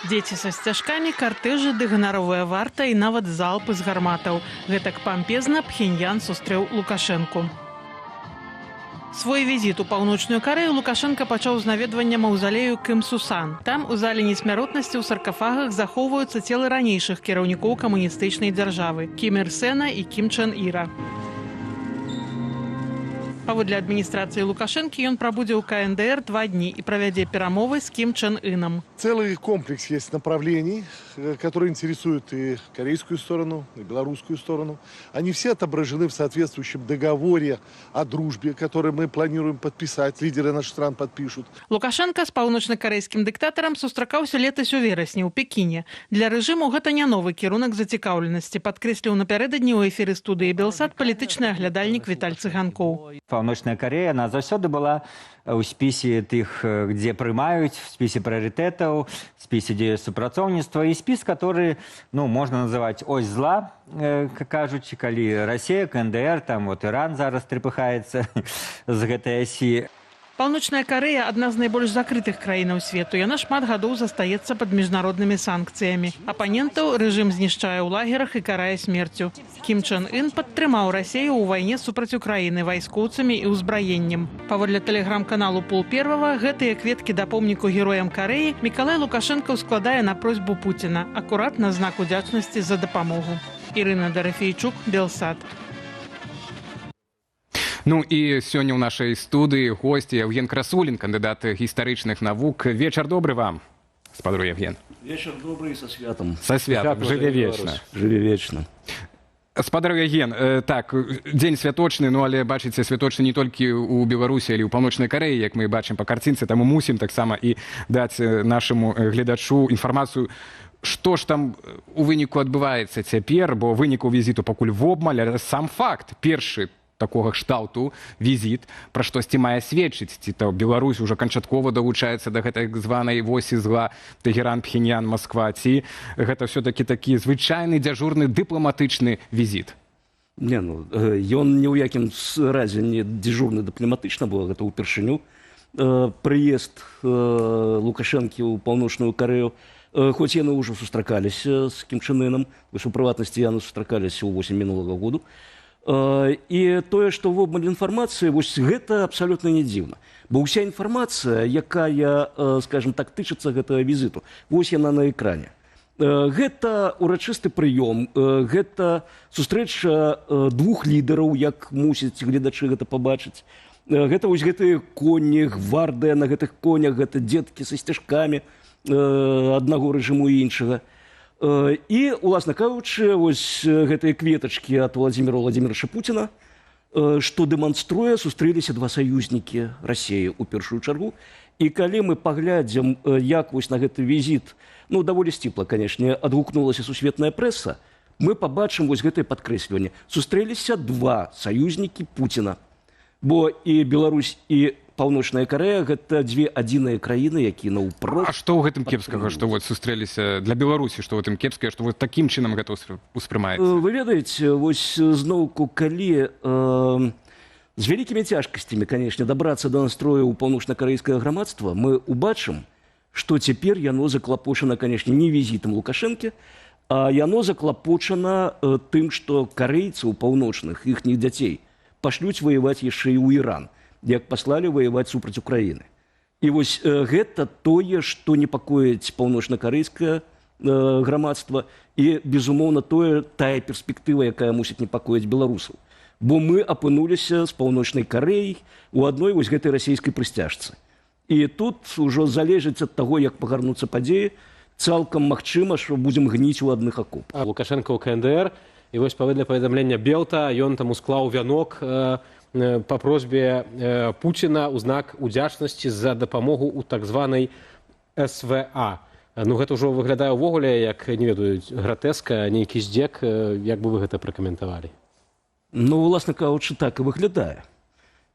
Дзеці са сцяжкамі, картэжы ды ганаровая варта і нават залпы з гарматаў. Гэтак пампезна Пхеньян сустрэў Лукашэнку. Свой візіт у Паўночную Карэю Лукашенко пачаў з наведвання маўзалею Кім Сусан. Там у зале несмяротнасці ў саркафагах захоўваюцца целы ранейшых кіраўнікоў камуністычнай дзяржавы – Кім Ір Сэна і Кім Чен Іра. Паводле адміністрацыі Лукашэнкі ён прабудзе ў КНДР 2 дні і правядзе перамовы з Кім Чен Ыном. Целый комплекс есть направлений, которые интересуют и корейскую сторону, и белорусскую сторону. Они все отображены в соответствующем договоре о дружбе, который мы планируем подписать, лидеры наших стран подпишут. Лукашенко з паўночна-карэйскім дыктатарам сустракаўся летась у верасні ў Пекіне. Для рэжыму гэта не новы кірунак зацікаўленасці, падкрэсліў напярэдадні ў эфіры студыі «Белсат» палітычны аглядальнік Віталь Цыганкоў. Паўночная Карэя, она заўсёды была ў спісе тых, дзе прымаюць, в спісе прыярытэтаў, в спісе дзе супрацоўніцтва і спіс, который, можна называць ось зла, кажучы, калі Расія, КНДР, там вот Іран зараз трапыхаецца з гэтай асі. Паўночная Карэя – адна з найбольш закрытых краінаў свету. Яна шмат гадоў застаецца пад міжнароднымі санкцыямі. Апанентаў рэжым знішчае ў лагерах і карае смерцю. Кім Чен Ын падтрымаў Расію ў вайне супраць Украіны вайскоўцамі і ўзбраеннем. Паводле тэлеграм-каналу Пол Первага, гэтыя кветкі да помніку героям Карэі Мікалай Лукашенко складае на просьбу Пуціна, акурат на знак удзячнасці за дапамогу. Ірына Дарафейчук, Белсат. І сёння ў нашай студыі госць Евген Красулін, кандыдат гістарычных навук. Вечар добры вам, спадар Евген. Вечар добрый, со святом. Со святом, жыве вечна. Жыве вечна. Спадар Евген, так, дзень святочны, але бачыце, святочны не толькі ў Беларусі, але ў Паўночнай Карэі, як мы бачым па карцінцы, таму мусім таксама і даць нашаму гледачу інфармацыю, што ж там у выніку адбываецца цяпер, бо выніку візіту пакуль вобмаль, але сам факт, першы такога кшталту візіт, пра штосьці мае сведчыць, ці то Беларусь уже канчаткова далучаецца да гэтай званай восі зла Тэгеран, Пхеньян, Масква, ці гэта ўсё-такі такі звычайны дзяжурны дыпламатычны візіт? Ён ні ў якім разе не дзяжурны дыпламатычна, бо гэта ўпершыню. Прыезд Лукашэнкі ў Паўночную Карэю, хоць яны ўжо сустракаліся з Кім Чен Ыном, у прыватнасці яны сустракаліся ў восень мінулага году. І тое, што вобмаль інфармацыі, вось гэта абсалютна не дзіўна. Бо ўся інфармацыя, якая, скажем так, тычыцца гэтага візіту, вось яна на экране. Гэта урачысты прыём, гэта сустрэча двух лідараў, як мусяць гледачы гэта пабачыць. Гэта вось гэтыя коні, гвардыя на гэтых конях, гэта дзеткі са сцяжкамі аднаго рэжыму і іншага. І, уласна кажучы, вось гэтыя кветачкі ад Владзіміра Владзіміровича Пуціна, што дэманструе, сустрэліся два саюзнікі Расіі ў першую чаргу. І калі мы паглядзім, як вось на гэты візіт, даволі сціпла, канешне, адгукнулася сусветная прэса, мы пабачым вось гэтае падкрэсліванне. Сустрэліся два саюзнікі Пуціна. Бо і Беларусь, і Паўночная Карэя – гэта дзве адзіныя краіны, якія наўпрост... А што ў гэтым кепскага, што вот сустрэліся для Беларусі, што ў гэтым кепскае, што вот такім чынам гэта ўспрымаецца? Вы ведаеце, вось зноўку, калі з вялікімі цяжкасцямі, канешне, дабрацца да настрою ў паўночна-карэйскага грамадства, мы ўбачым, што цяпер яно заклапочана, канешне, не візітам Лукашэнкі, а яно заклапочана тым, што карэйцы ў паўночных, іхніх дзяцей, пашлюць ваяваць яшчэ і ў Іран, як паслалі ваяваць супраць Украіны. І вось гэта тое, што непакоіць паўночна-карэйскае грамадства і, безумоўна, тая перспектыва, якая мусіць непакоіць беларусаў. Бо мы апынуліся з Паўночнай Карэяй у адной вось гэтай расійскай прысцяжцы. І тут ужо залежыць ад таго, як пагарнуцца падзеі, цалкам магчыма, што будзем гніць у адных акопах. Лукашенко ў КНДР, і вось паводле паведамлення Белта, ён там усклаў вянок по просьбе Пуціна ў знак удзячнасці за дапамогу ў так званай СВА. Гэта ўжо выглядае ўвогуле, як, не ведаю, гратэска, нейкі здзек. Як бы вы гэта пракаментавалі? Уласна кажучы, так і выглядае,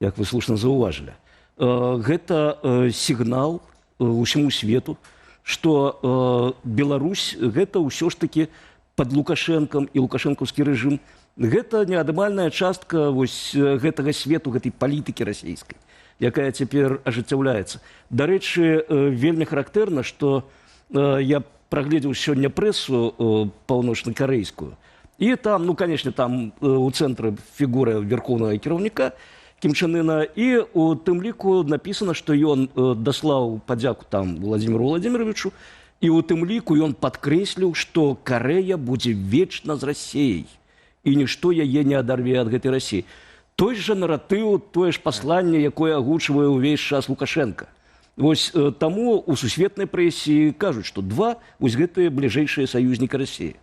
як вы слушна заўважылі. Гэта сігнал усяму свету, што Беларусь гэта ўсё ж такі пад Лукашэнкам і лукашэнкаўскі рэжым. Гэта неадымальная частка вось гэтага свету, гэтай палітыкі расійскай, якая цяпер ажыццяўляецца. Дарэчы, вельмі характэрна, што я прагледзеў сёння прэсу паўночна-карэйскую, і там, ну, конечно, там у цэнтры фігура верхоўнага кіраўніка Кім Чен Іна, і у тым ліку напісана, што ён даслаў падзяку там Владзіміру Владзіміровичу, і у тым ліку ён падкрэсліў, што Карэя будзе вечна з Расіяй, і нішто яе не адарве ад гэтай Расіі. Той же наратыў, тое ж пасланне, якое агучвае ўвесь час Лукашенко. Вось таму у сусветнай прэсе кажуць, што два вось гэтыя бліжэйшыя саюзнікі Расіі.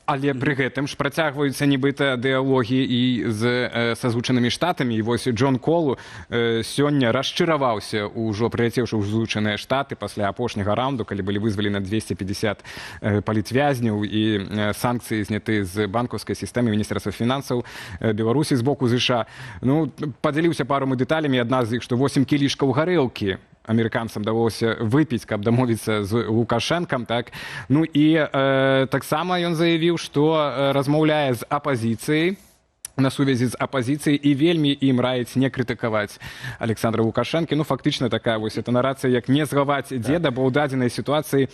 Але пры гэтым ж працягваюцца нібыта дыалогі і са Злучанымі Штатамі. І вось Джон Колу сёння расчараваўся ўжо прыляцеўшы ў Злучаныя Штаты пасля апошняга раунду, калі былі вызвалены 250 палітвязняў і санкцыі зняты з банкаўскай сістэмы Міністэрства фінансаў Беларусі з боку ЗША. Ну, падзяліўся пару дэталямі, адна з іх, што 8 кілішкаў гарэлкі амерыканцам давялося выпіць, каб дамовіцца з Лукашэнкам, так? Ну і таксама ён заявіў, што размаўляе з апазіцыяй, на сувязі з апазіцыяй, і вельмі ім раіць не крытыкаваць Александра Лукашэнкі. Ну, фактычна такая вось эта нарацыя, як не згаваць дзеда, бо ў дадзенай сітуацыі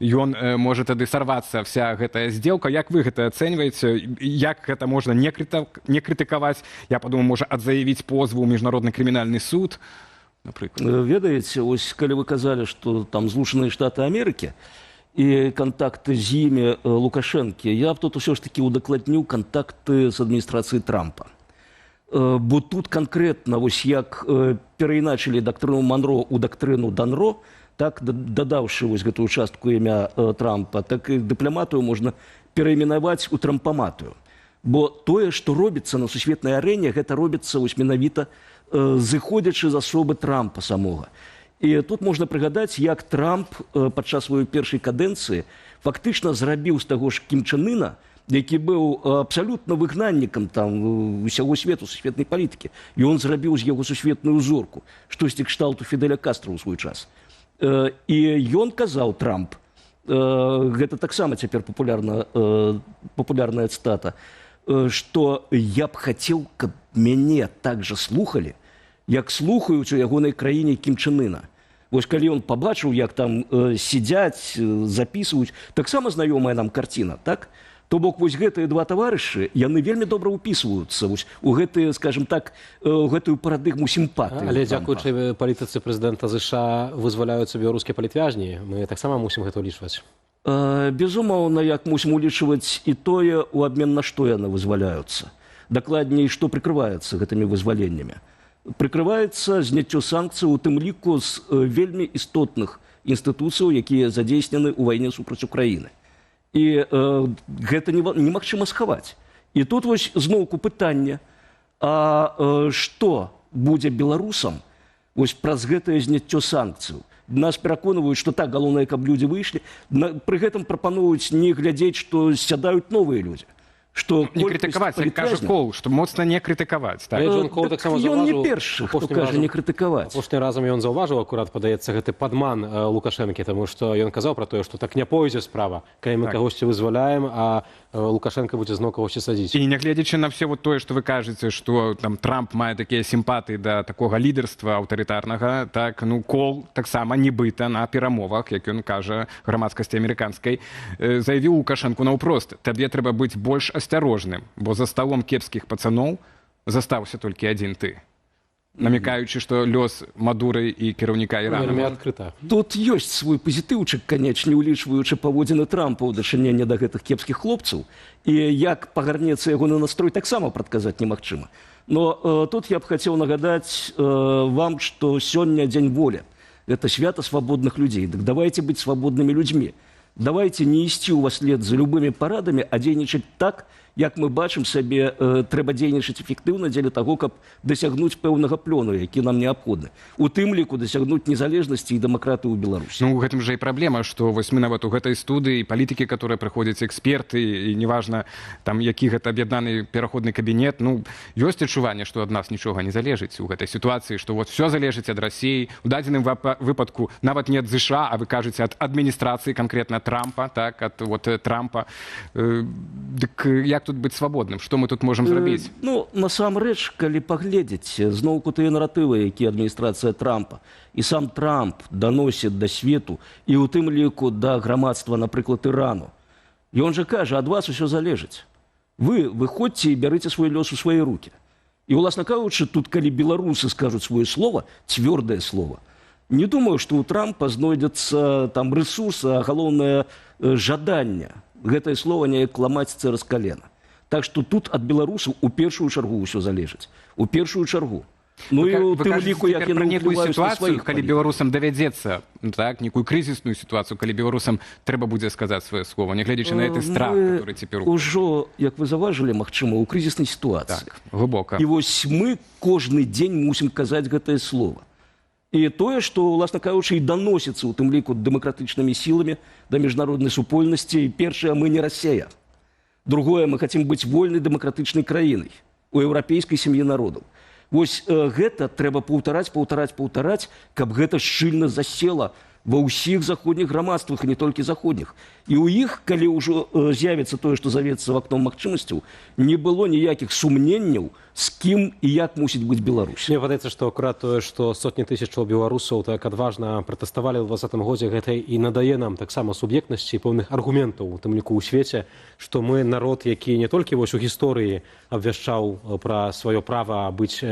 ён можа тады сарвацца вся гэтая здзелка. Як вы гэта ацэньваеце? Як гэта можна не крытыкаваць? Я падумаў, можа адзаявіць позву ў міжнародны крымінальны суд? Ведаеце, ось калі вы казалі, што там Злучаныя Штаты Амерыкі і кантакты з імі Лукашэнкі, я б тут усё ж такі удакладніў кантакты з адміністрацыяй Трампа. Бо тут канкрэтна, вось як перайначылі дактрыну Монро ў дактрыну Данро, так, дадаўшы вось гэтую частку імя Трампа, так і дыпламатыю можна перайменаваць у трампаматыю. Бо тое, што робіцца на сусветнай арэне, гэта робіцца вось менавіта зыходзячы з асобы Трампа самога. І тут можна прыгадаць, як Трамп падчас сваёй першай кадэнцыі фактычна зрабіў з таго ж Кім Чен Іна, які быў абсалютна выгнаннікам там усяго свету, сусветнай палітыкі. І ён зрабіў з яго сусветную узорку, штосьці кшталту Фідэля Кастра ў свой час. І ён казаў, Трамп, гэта таксама цяпер папулярная цытата, што я б хацеў, каб мяне так жа слухалі, як слухаюць у ягонай краіне Кім Чен Іна. Вось калі ён пабачыў, як там сядзяць, запісваюць, таксама знаёмая нам карціна, так? То бок вось гэтыя два таварышы, яны вельмі добра ўпісваюцца вось у гэтыя, скажем так, у гэтую парадыгму сімпатыі. Але дзякуючы палітыцы прэзідэнта ЗША вызваляюцца беларускія палітвязні, мы таксама мусім гэта ўлічваць. Безумоўна, як мусім улічваць і тое, у абмен на што яны вызваляюцца. Дакладней, што прыкрываецца гэтымі вызваленнямі. Прыкрываецца зняццё санкцый у тым ліку з вельмі істотных інстытуцыяў, якія задзейснены ў вайне супраць Украіны. І гэта немагчыма схаваць. І тут вось зноўку пытанне, а што будзе беларусам вось праз гэтае зняццё санкцыяў? Нас пераконваюць, што так, галоўнае, каб людзі выйшлі. Пры гэтым прапануюць не глядзець, што сядаюць новыя людзі. Што не крытыкаваць, як кажа Кол, што моцна не крытыкаваць. Так? Ён не першы, хто кажа не крытыкаваць. Апошні разам ён заўважыў, акурат, падаецца, гэты падман Лукашэнкі, таму што ён казаў пра тое, што так не пойдзе справа, калі мы кагосьці вызваляем, а Лукашенко будзе зноў кагосьці садзіць. І нягледзячы на все вот тое, што вы кажаце, што там Трамп мае такія сімпатыі да такога лідарства аўтарытарнага, так, ну, Кол таксама нібыта на перамовах, як ён кажа грамадскасці амерыканскай, заявіў Лукашэнку наўпрост: табе трэба быць больш асцярожным, бо за сталом кепскіх пацаноў застаўся толькі адзін ты. Намекаючы, што лёс Мадуры і кіраўніка Ірана. Тут ёсць свой пазітыўчык, канечне, улічваючы паводзіны Трампа ў дачыненні да гэтых кепскіх хлопцаў. І як пагарнецца ягоны настрой, таксама прадказаць немагчыма. Но тут я б хацеў нагадаць вам, што сёння дзень волі. Гэта свята свабодных людзей. Дык давайте быць свабоднымі людзьмі. Давайте не ісці ў вас след за любымі парадамі, а дзейнічаць так, як мы бачым сабе, трэба дзейнічаць эфектыўна дзеля таго, каб дасягнуць пэўнага плёну, які нам неабходны. У тым ліку дасягнуць незалежнасці і дэмакратыі ў Беларусі. Ну, у гэтым жа і праблема, што вось мы нават у гэтай студыі палітыкі, которые прыходзяць эксперты, і неважна, там, які гэта аб'яднаны пераходны кабінет, ну, ёсць адчуванне, што ад нас нічога не залежыць у гэтай сітуацыі, што вот все залежыць ад Расіі. У дадзеным выпадку нават не ад ЗША, а вы кажаце, ад адміністрацыі, канкрэтна Трампа, так, ад вот Трампа. Дык як як тут быць свабодным, што мы тут можам зрабіць? Ну, насамрэч, калі паглядзець, зноўку тыя наратывы, якія адміністрацыя Трампа, і сам Трамп даносіць да свету, і ў тым ліку да грамадства, напрыклад, Ірану. Ён жа кажа, ад вас усё залежыць. Вы выходзьце і бярыце свой лёс у свае рукі. І, уласна кажучы, тут, калі беларусы скажуць сваё слова, цвёрдае слова, не думаю, што ў Трампа знойдзецца там рэсурс, а галоўнае жаданне гэтае слова неяк ламаць цераз калена. Так што тут ад беларусаў у першую чаргу ўсё залежыць. У першую чаргу. Ну і ў тым ліку, як пра яны некую ўплываюць на сітуацыю, сваіх калі палітыкаў. беларусам давядзецца, так, некую крызісную сітуацыю, калі беларусам трэба будзе сказаць сваё слово, нягледзячы на гэты страх, который цяпер Ужо, як вы заўважылі, магчыма, у крызіснай сітуацыі. так, глыбока. І вось мы кожны дзень мусім казаць гэтае слово. І тое, што, уласна кажучы, і даносіцца ў тым ліку дэмакратычнымі сіламі да міжнароднай супольнасці. Першае, мы не Расія. Другое, мы хацім быць вольнай дэмакратычнай краінай у еўрапейскай сям'і народаў. Вось гэта трэба паўтараць, каб гэта шчыльна засела ва ўсіх заходніх грамадствах, і не толькі заходніх. І ў іх, калі ўжо з'явіцца тое, што завецца в акном магчымасцяў, не было ніякіх сумненняў, з кім і як мусіць быць Беларусь. Мне падаецца, што акурат тое, што сотні тысячаў беларусаў так адважна пратэставалі ў 2020 годзе, гэта і надае нам таксама суб'ектнасці і пэўных аргументаў, у тым ліку ў свеце, што мы народ, які не толькі вось у гісторыі абвяшчаў пра сваё права быць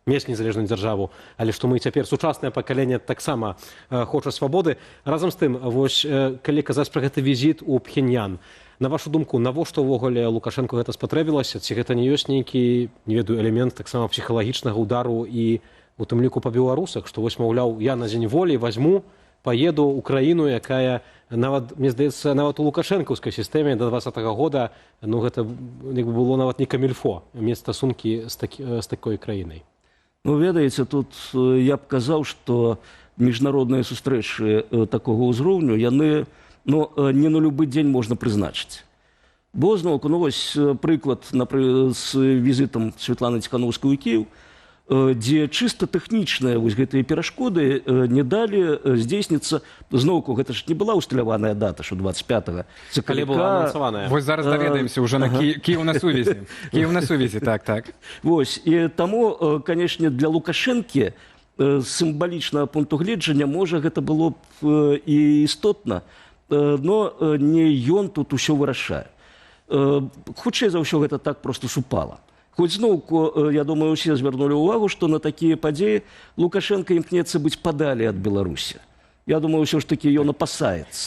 мець незалежную дзяржаву, але што мы цяпер сучаснае пакаленне таксама хоча свабоды. Разам з тым, вось калі казаць пра гэты візіт у Пхеньян, на вашу думку, навошта ўвогуле Лукашэнку гэта спатрэбілася? Ці гэта не ёсць нейкі, не ведаю, элемент таксама псіхалагічнага ўдару і у тым ліку па беларусах, што вось, маўляў, я на дзень волі возьму, поеду ў краіну, якая нават, мне здаецца, нават у лукашэнкаўскай сістэме да 2020 года, ну гэта было нават не камільфо мець стасункі з такой краінай. Ну, ведаеце, тут я б казаў, што міжнародныя сустрэчы такога ўзроўню, яны не на любы дзень можна прызначыць. Бо зноўку, ну вось прыклад з візітам Святланы Ціхановскай у Кіеў, дзе чыста тэхнічныя вось гэтыя перашкоды не далі здзейсніцца. Зноўку, гэта ж не была ўсталяваная дата, што 25-го Калі была анансаваная. Вось зараз даведаемся ўжо на Кіеў на сувязі. Кіеў на сувязі, так. Вось, і таму, канешне, для Лукашэнкі з сімвалічнага пункту гледжання, можа, гэта было б і істотна, но не ён тут усё вырашае. Хутчэй за ўсё гэта так проста супала. Хоць зноўку, я думаю, усе звярнулі ўвагу, што на такія падзеі Лукашенко імкнецца быць падалі ад Беларусі. Я думаю, ўсё ж такі ён апасаецца.